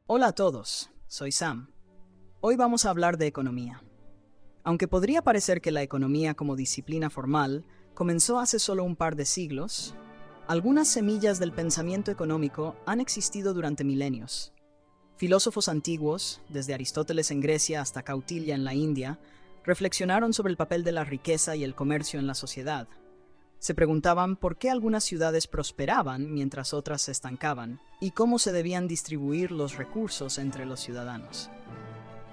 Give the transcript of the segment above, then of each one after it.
Hola a todos, soy Sam. Hoy vamos a hablar de economía. Aunque podría parecer que la economía como disciplina formal comenzó hace solo un par de siglos, algunas semillas del pensamiento económico han existido durante milenios. Filósofos antiguos, desde Aristóteles en Grecia hasta Kautilya en la India, reflexionaron sobre el papel de la riqueza y el comercio en la sociedad. Se preguntaban por qué algunas ciudades prosperaban mientras otras se estancaban y cómo se debían distribuir los recursos entre los ciudadanos.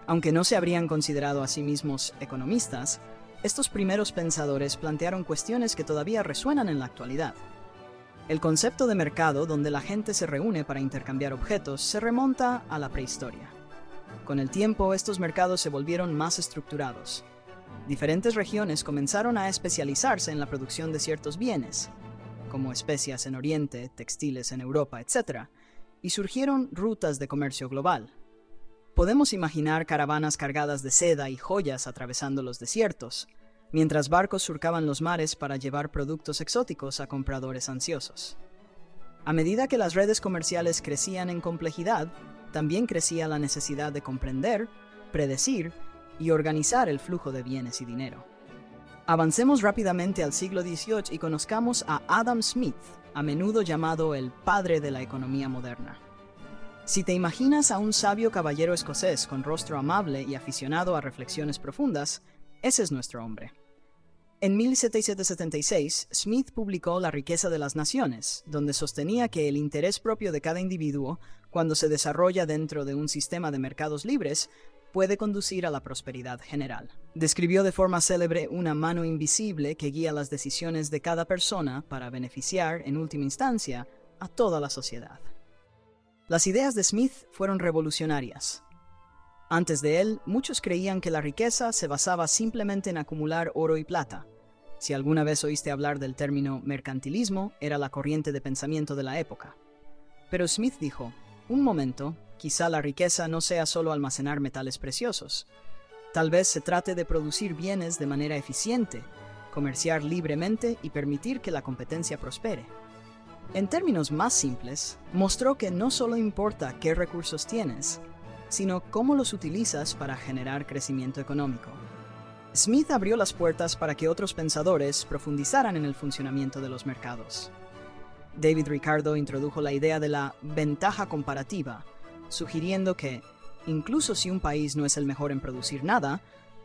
Aunque no se habrían considerado a sí mismos economistas, estos primeros pensadores plantearon cuestiones que todavía resuenan en la actualidad. El concepto de mercado, donde la gente se reúne para intercambiar objetos, se remonta a la prehistoria. Con el tiempo, estos mercados se volvieron más estructurados. Diferentes regiones comenzaron a especializarse en la producción de ciertos bienes, como especias en Oriente, textiles en Europa, etc., y surgieron rutas de comercio global. Podemos imaginar caravanas cargadas de seda y joyas atravesando los desiertos, mientras barcos surcaban los mares para llevar productos exóticos a compradores ansiosos. A medida que las redes comerciales crecían en complejidad, también crecía la necesidad de comprender, predecir y organizar el flujo de bienes y dinero. Avancemos rápidamente al siglo XVIII y conozcamos a Adam Smith, a menudo llamado el padre de la economía moderna. Si te imaginas a un sabio caballero escocés con rostro amable y aficionado a reflexiones profundas, ese es nuestro hombre. En 1776, Smith publicó La riqueza de las naciones, donde sostenía que el interés propio de cada individuo, cuando se desarrolla dentro de un sistema de mercados libres, puede conducir a la prosperidad general. Describió de forma célebre una mano invisible que guía las decisiones de cada persona para beneficiar, en última instancia, a toda la sociedad. Las ideas de Smith fueron revolucionarias. Antes de él, muchos creían que la riqueza se basaba simplemente en acumular oro y plata. Si alguna vez oíste hablar del término mercantilismo, era la corriente de pensamiento de la época. Pero Smith dijo, un momento, quizá la riqueza no sea solo almacenar metales preciosos. Tal vez se trate de producir bienes de manera eficiente, comerciar libremente y permitir que la competencia prospere. En términos más simples, mostró que no solo importa qué recursos tienes, sino cómo los utilizas para generar crecimiento económico. Smith abrió las puertas para que otros pensadores profundizaran en el funcionamiento de los mercados. David Ricardo introdujo la idea de la ventaja comparativa, sugiriendo que, incluso si un país no es el mejor en producir nada,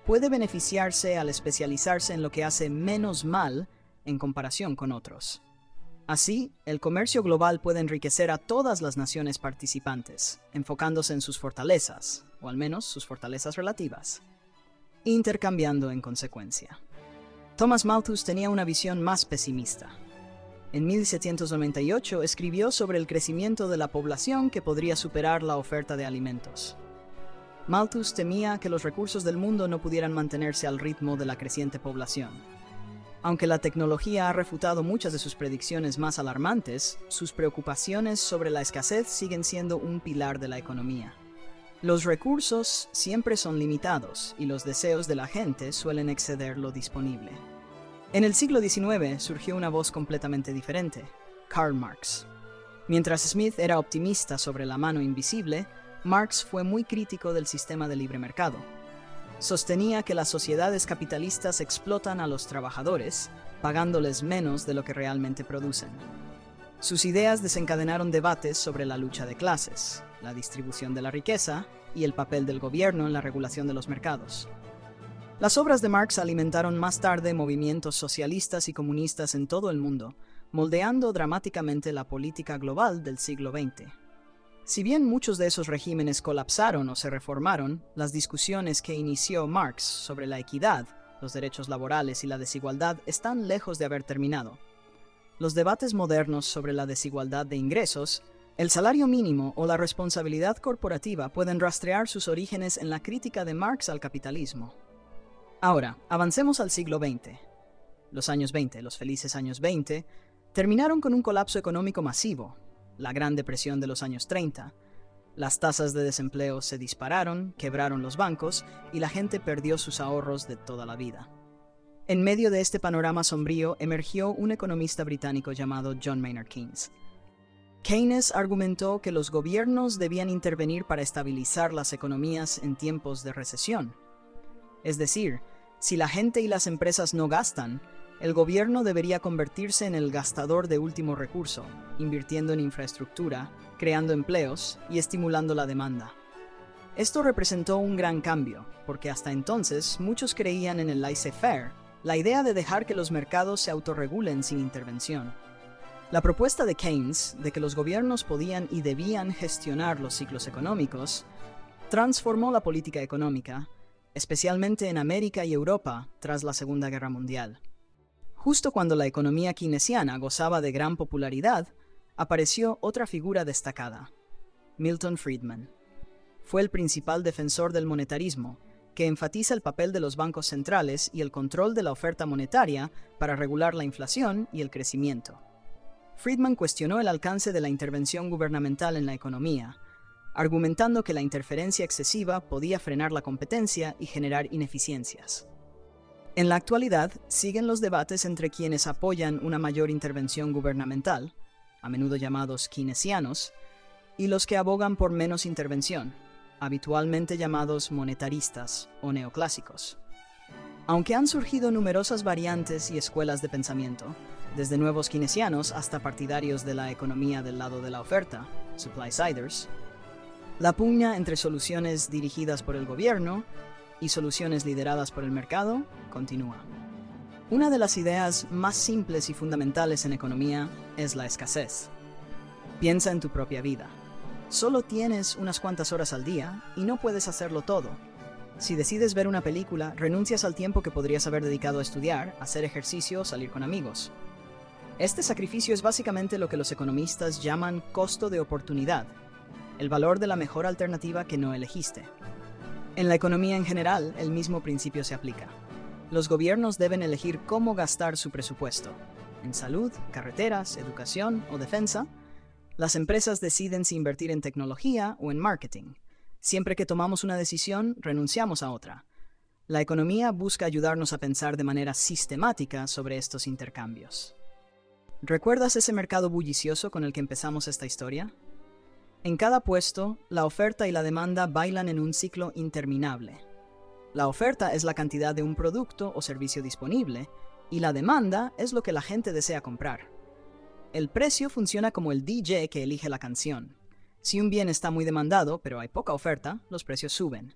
puede beneficiarse al especializarse en lo que hace menos mal en comparación con otros. Así, el comercio global puede enriquecer a todas las naciones participantes, enfocándose en sus fortalezas, o al menos sus fortalezas relativas, intercambiando en consecuencia. Thomas Malthus tenía una visión más pesimista. En 1798 escribió sobre el crecimiento de la población que podría superar la oferta de alimentos. Malthus temía que los recursos del mundo no pudieran mantenerse al ritmo de la creciente población. Aunque la tecnología ha refutado muchas de sus predicciones más alarmantes, sus preocupaciones sobre la escasez siguen siendo un pilar de la economía. Los recursos siempre son limitados y los deseos de la gente suelen exceder lo disponible. En el siglo XIX surgió una voz completamente diferente, Karl Marx. Mientras Smith era optimista sobre la mano invisible, Marx fue muy crítico del sistema de libre mercado. Sostenía que las sociedades capitalistas explotan a los trabajadores, pagándoles menos de lo que realmente producen. Sus ideas desencadenaron debates sobre la lucha de clases, la distribución de la riqueza y el papel del gobierno en la regulación de los mercados. Las obras de Marx alimentaron más tarde movimientos socialistas y comunistas en todo el mundo, moldeando dramáticamente la política global del siglo XX. Si bien muchos de esos regímenes colapsaron o se reformaron, las discusiones que inició Marx sobre la equidad, los derechos laborales y la desigualdad están lejos de haber terminado. Los debates modernos sobre la desigualdad de ingresos, el salario mínimo o la responsabilidad corporativa pueden rastrear sus orígenes en la crítica de Marx al capitalismo. Ahora, avancemos al siglo XX. Los años 20, los felices años 20, terminaron con un colapso económico masivo, la Gran Depresión de los años 30. Las tasas de desempleo se dispararon, quebraron los bancos y la gente perdió sus ahorros de toda la vida. En medio de este panorama sombrío emergió un economista británico llamado John Maynard Keynes. Keynes argumentó que los gobiernos debían intervenir para estabilizar las economías en tiempos de recesión. Es decir, si la gente y las empresas no gastan, el gobierno debería convertirse en el gastador de último recurso, invirtiendo en infraestructura, creando empleos y estimulando la demanda. Esto representó un gran cambio, porque hasta entonces muchos creían en el laissez-faire, la idea de dejar que los mercados se autorregulen sin intervención. La propuesta de Keynes de que los gobiernos podían y debían gestionar los ciclos económicos transformó la política económica, especialmente en América y Europa tras la Segunda Guerra Mundial. Justo cuando la economía keynesiana gozaba de gran popularidad, apareció otra figura destacada, Milton Friedman. Fue el principal defensor del monetarismo, que enfatiza el papel de los bancos centrales y el control de la oferta monetaria para regular la inflación y el crecimiento. Friedman cuestionó el alcance de la intervención gubernamental en la economía, argumentando que la interferencia excesiva podía frenar la competencia y generar ineficiencias. En la actualidad, siguen los debates entre quienes apoyan una mayor intervención gubernamental, a menudo llamados keynesianos, y los que abogan por menos intervención, habitualmente llamados monetaristas o neoclásicos. Aunque han surgido numerosas variantes y escuelas de pensamiento, desde nuevos keynesianos hasta partidarios de la economía del lado de la oferta, supply-siders, la pugna entre soluciones dirigidas por el gobierno y soluciones lideradas por el mercado continúa. Una de las ideas más simples y fundamentales en economía es la escasez. Piensa en tu propia vida. Solo tienes unas cuantas horas al día y no puedes hacerlo todo. Si decides ver una película, renuncias al tiempo que podrías haber dedicado a estudiar, hacer ejercicio o salir con amigos. Este sacrificio es básicamente lo que los economistas llaman costo de oportunidad, el valor de la mejor alternativa que no elegiste. En la economía en general, el mismo principio se aplica. Los gobiernos deben elegir cómo gastar su presupuesto. En salud, carreteras, educación o defensa, las empresas deciden si invertir en tecnología o en marketing. Siempre que tomamos una decisión, renunciamos a otra. La economía busca ayudarnos a pensar de manera sistemática sobre estos intercambios. ¿Recuerdas ese mercado bullicioso con el que empezamos esta historia? En cada puesto, la oferta y la demanda bailan en un ciclo interminable. La oferta es la cantidad de un producto o servicio disponible, y la demanda es lo que la gente desea comprar. El precio funciona como el DJ que elige la canción. Si un bien está muy demandado, pero hay poca oferta, los precios suben.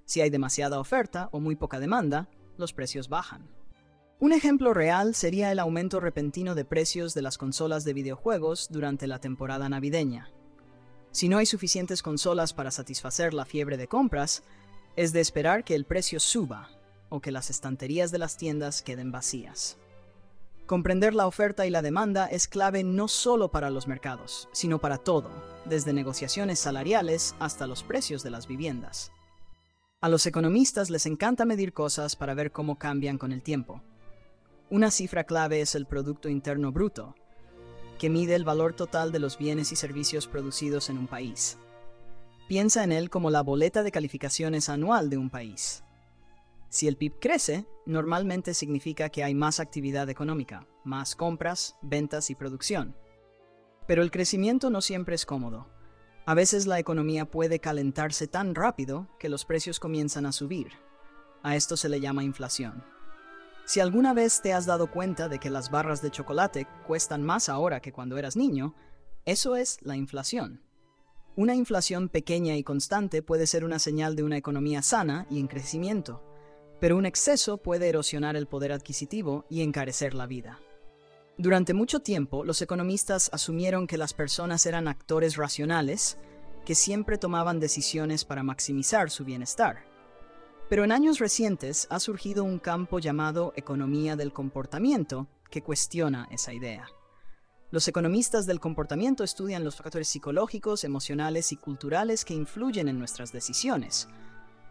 Si hay demasiada oferta o muy poca demanda, los precios bajan. Un ejemplo real sería el aumento repentino de precios de las consolas de videojuegos durante la temporada navideña. Si no hay suficientes consolas para satisfacer la fiebre de compras, es de esperar que el precio suba o que las estanterías de las tiendas queden vacías. Comprender la oferta y la demanda es clave no solo para los mercados, sino para todo, desde negociaciones salariales hasta los precios de las viviendas. A los economistas les encanta medir cosas para ver cómo cambian con el tiempo. Una cifra clave es el Producto Interno Bruto, que mide el valor total de los bienes y servicios producidos en un país. Piensa en él como la boleta de calificaciones anual de un país. Si el PIB crece, normalmente significa que hay más actividad económica, más compras, ventas y producción. Pero el crecimiento no siempre es cómodo. A veces la economía puede calentarse tan rápido que los precios comienzan a subir. A esto se le llama inflación. Si alguna vez te has dado cuenta de que las barras de chocolate cuestan más ahora que cuando eras niño, eso es la inflación. Una inflación pequeña y constante puede ser una señal de una economía sana y en crecimiento, pero un exceso puede erosionar el poder adquisitivo y encarecer la vida. Durante mucho tiempo, los economistas asumieron que las personas eran actores racionales que siempre tomaban decisiones para maximizar su bienestar. Pero en años recientes ha surgido un campo llamado economía del comportamiento que cuestiona esa idea. Los economistas del comportamiento estudian los factores psicológicos, emocionales y culturales que influyen en nuestras decisiones,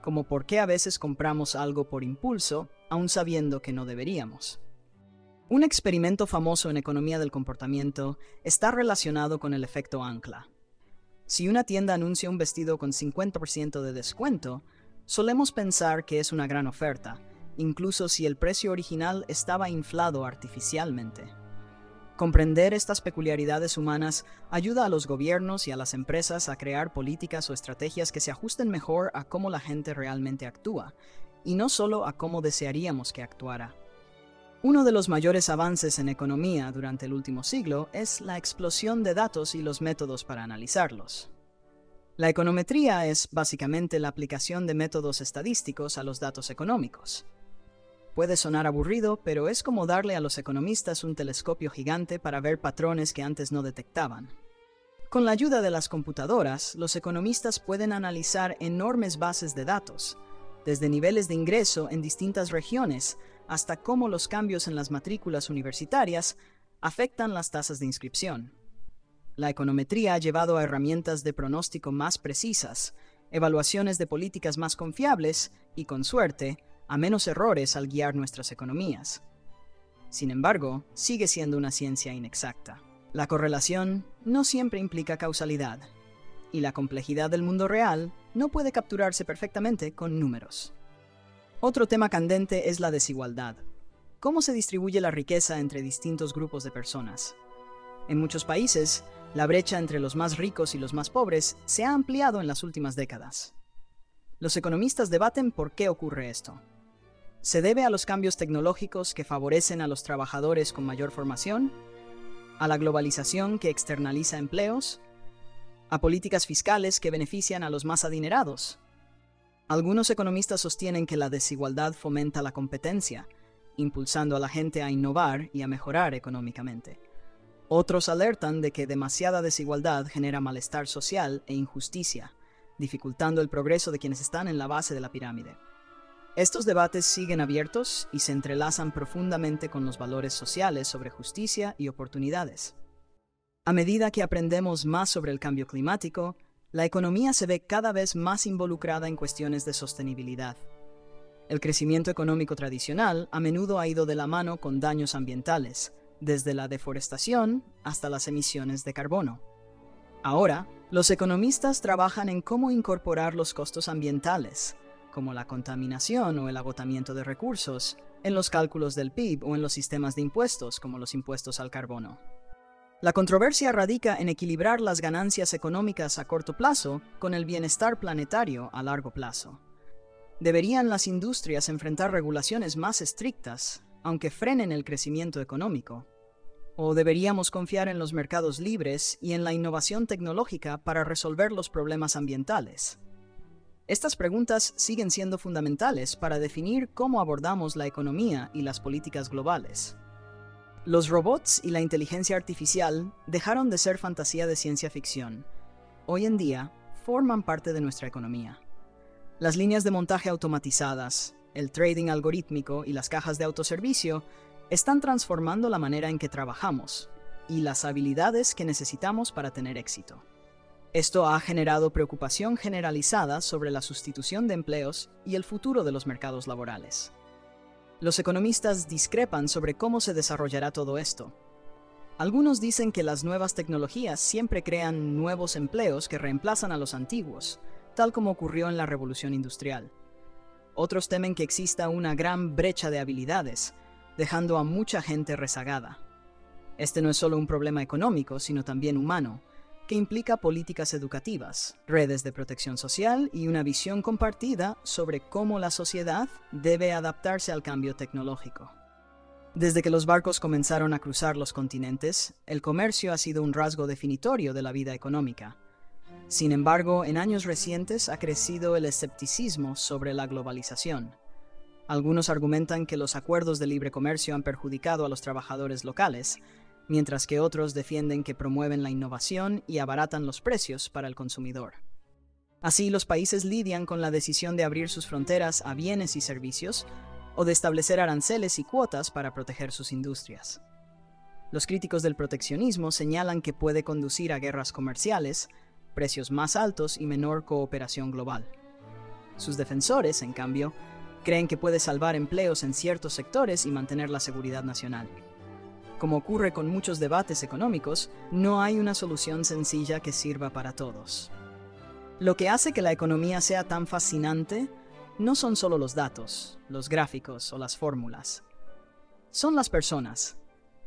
como por qué a veces compramos algo por impulso, aun sabiendo que no deberíamos. Un experimento famoso en economía del comportamiento está relacionado con el efecto ancla. Si una tienda anuncia un vestido con 50% de descuento, solemos pensar que es una gran oferta, incluso si el precio original estaba inflado artificialmente. Comprender estas peculiaridades humanas ayuda a los gobiernos y a las empresas a crear políticas o estrategias que se ajusten mejor a cómo la gente realmente actúa, y no solo a cómo desearíamos que actuara. Uno de los mayores avances en economía durante el último siglo es la explosión de datos y los métodos para analizarlos. La econometría es básicamente la aplicación de métodos estadísticos a los datos económicos. Puede sonar aburrido, pero es como darle a los economistas un telescopio gigante para ver patrones que antes no detectaban. Con la ayuda de las computadoras, los economistas pueden analizar enormes bases de datos, desde niveles de ingreso en distintas regiones hasta cómo los cambios en las matrículas universitarias afectan las tasas de inscripción. La econometría ha llevado a herramientas de pronóstico más precisas, evaluaciones de políticas más confiables y, con suerte, a menos errores al guiar nuestras economías. Sin embargo, sigue siendo una ciencia inexacta. La correlación no siempre implica causalidad, y la complejidad del mundo real no puede capturarse perfectamente con números. Otro tema candente es la desigualdad. ¿Cómo se distribuye la riqueza entre distintos grupos de personas? En muchos países, la brecha entre los más ricos y los más pobres se ha ampliado en las últimas décadas. Los economistas debaten por qué ocurre esto. ¿Se debe a los cambios tecnológicos que favorecen a los trabajadores con mayor formación? ¿A la globalización que externaliza empleos? ¿A políticas fiscales que benefician a los más adinerados? Algunos economistas sostienen que la desigualdad fomenta la competencia, impulsando a la gente a innovar y a mejorar económicamente. Otros alertan de que demasiada desigualdad genera malestar social e injusticia, dificultando el progreso de quienes están en la base de la pirámide. Estos debates siguen abiertos y se entrelazan profundamente con los valores sociales sobre justicia y oportunidades. A medida que aprendemos más sobre el cambio climático, la economía se ve cada vez más involucrada en cuestiones de sostenibilidad. El crecimiento económico tradicional a menudo ha ido de la mano con daños ambientales, desde la deforestación hasta las emisiones de carbono. Ahora, los economistas trabajan en cómo incorporar los costos ambientales, como la contaminación o el agotamiento de recursos, en los cálculos del PIB o en los sistemas de impuestos, como los impuestos al carbono. La controversia radica en equilibrar las ganancias económicas a corto plazo con el bienestar planetario a largo plazo. ¿Deberían las industrias enfrentar regulaciones más estrictas, aunque frenen el crecimiento económico? ¿O deberíamos confiar en los mercados libres y en la innovación tecnológica para resolver los problemas ambientales? Estas preguntas siguen siendo fundamentales para definir cómo abordamos la economía y las políticas globales. Los robots y la inteligencia artificial dejaron de ser fantasía de ciencia ficción. Hoy en día, forman parte de nuestra economía. Las líneas de montaje automatizadas, el trading algorítmico y las cajas de autoservicio están transformando la manera en que trabajamos y las habilidades que necesitamos para tener éxito. Esto ha generado preocupación generalizada sobre la sustitución de empleos y el futuro de los mercados laborales. Los economistas discrepan sobre cómo se desarrollará todo esto. Algunos dicen que las nuevas tecnologías siempre crean nuevos empleos que reemplazan a los antiguos, tal como ocurrió en la Revolución Industrial. Otros temen que exista una gran brecha de habilidades, dejando a mucha gente rezagada. Este no es solo un problema económico, sino también humano, que implica políticas educativas, redes de protección social y una visión compartida sobre cómo la sociedad debe adaptarse al cambio tecnológico. Desde que los barcos comenzaron a cruzar los continentes, el comercio ha sido un rasgo definitorio de la vida económica. Sin embargo, en años recientes ha crecido el escepticismo sobre la globalización. Algunos argumentan que los acuerdos de libre comercio han perjudicado a los trabajadores locales, mientras que otros defienden que promueven la innovación y abaratan los precios para el consumidor. Así, los países lidian con la decisión de abrir sus fronteras a bienes y servicios o de establecer aranceles y cuotas para proteger sus industrias. Los críticos del proteccionismo señalan que puede conducir a guerras comerciales, precios más altos y menor cooperación global. Sus defensores, en cambio, creen que puede salvar empleos en ciertos sectores y mantener la seguridad nacional. Como ocurre con muchos debates económicos, no hay una solución sencilla que sirva para todos. Lo que hace que la economía sea tan fascinante no son solo los datos, los gráficos o las fórmulas. Son las personas.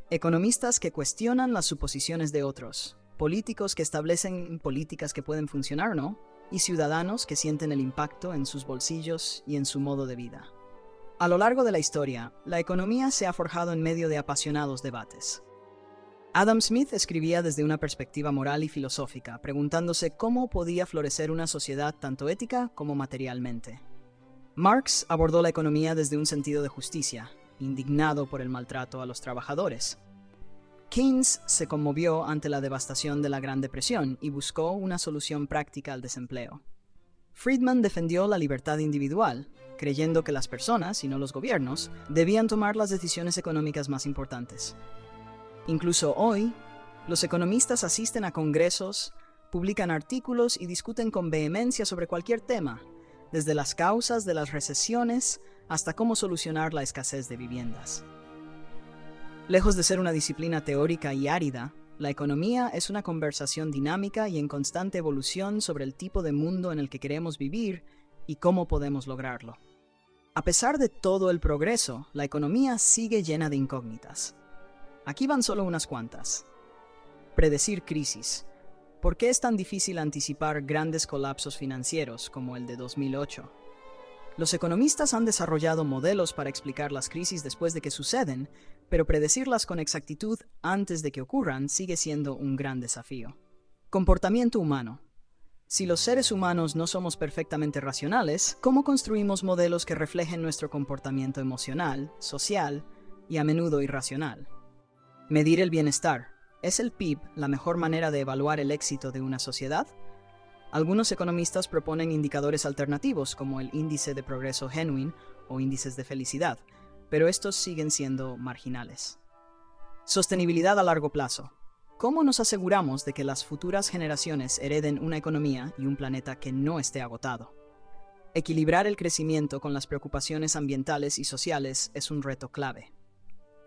Economistas que cuestionan las suposiciones de otros, políticos que establecen políticas que pueden funcionar o no, y ciudadanos que sienten el impacto en sus bolsillos y en su modo de vida. A lo largo de la historia, la economía se ha forjado en medio de apasionados debates. Adam Smith escribía desde una perspectiva moral y filosófica, preguntándose cómo podía florecer una sociedad tanto ética como materialmente. Marx abordó la economía desde un sentido de justicia, indignado por el maltrato a los trabajadores. Keynes se conmovió ante la devastación de la Gran Depresión y buscó una solución práctica al desempleo. Friedman defendió la libertad individual, creyendo que las personas, y no los gobiernos, debían tomar las decisiones económicas más importantes. Incluso hoy, los economistas asisten a congresos, publican artículos y discuten con vehemencia sobre cualquier tema, desde las causas de las recesiones hasta cómo solucionar la escasez de viviendas. Lejos de ser una disciplina teórica y árida, la economía es una conversación dinámica y en constante evolución sobre el tipo de mundo en el que queremos vivir y cómo podemos lograrlo. A pesar de todo el progreso, la economía sigue llena de incógnitas. Aquí van solo unas cuantas. Predecir crisis. ¿Por qué es tan difícil anticipar grandes colapsos financieros como el de 2008? Los economistas han desarrollado modelos para explicar las crisis después de que suceden, pero predecirlas con exactitud antes de que ocurran sigue siendo un gran desafío. Comportamiento humano. Si los seres humanos no somos perfectamente racionales, ¿cómo construimos modelos que reflejen nuestro comportamiento emocional, social y a menudo irracional? Medir el bienestar. ¿Es el PIB la mejor manera de evaluar el éxito de una sociedad? Algunos economistas proponen indicadores alternativos como el índice de progreso genuino o índices de felicidad, pero estos siguen siendo marginales. Sostenibilidad a largo plazo. ¿Cómo nos aseguramos de que las futuras generaciones hereden una economía y un planeta que no esté agotado? Equilibrar el crecimiento con las preocupaciones ambientales y sociales es un reto clave.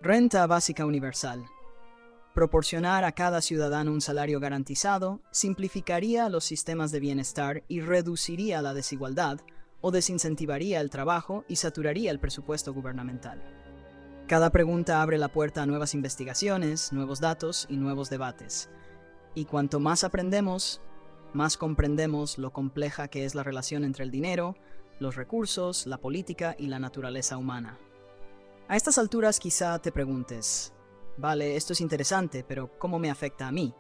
Renta básica universal. Proporcionar a cada ciudadano un salario garantizado simplificaría los sistemas de bienestar y reduciría la desigualdad, o desincentivaría el trabajo y saturaría el presupuesto gubernamental. Cada pregunta abre la puerta a nuevas investigaciones, nuevos datos y nuevos debates. Y cuanto más aprendemos, más comprendemos lo compleja que es la relación entre el dinero, los recursos, la política y la naturaleza humana. A estas alturas quizá te preguntes, vale, esto es interesante, pero ¿cómo me afecta a mí?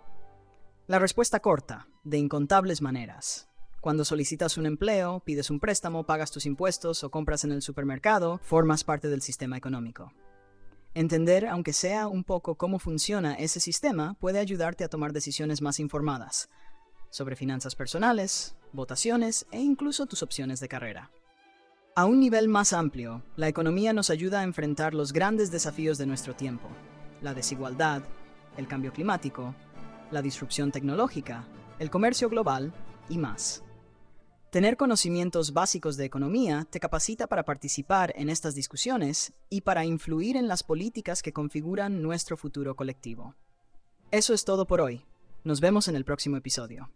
La respuesta corta, de incontables maneras. Cuando solicitas un empleo, pides un préstamo, pagas tus impuestos o compras en el supermercado, formas parte del sistema económico. Entender, aunque sea un poco, cómo funciona ese sistema puede ayudarte a tomar decisiones más informadas sobre finanzas personales, votaciones e incluso tus opciones de carrera. A un nivel más amplio, la economía nos ayuda a enfrentar los grandes desafíos de nuestro tiempo: la desigualdad, el cambio climático, la disrupción tecnológica, el comercio global y más. Tener conocimientos básicos de economía te capacita para participar en estas discusiones y para influir en las políticas que configuran nuestro futuro colectivo. Eso es todo por hoy. Nos vemos en el próximo episodio.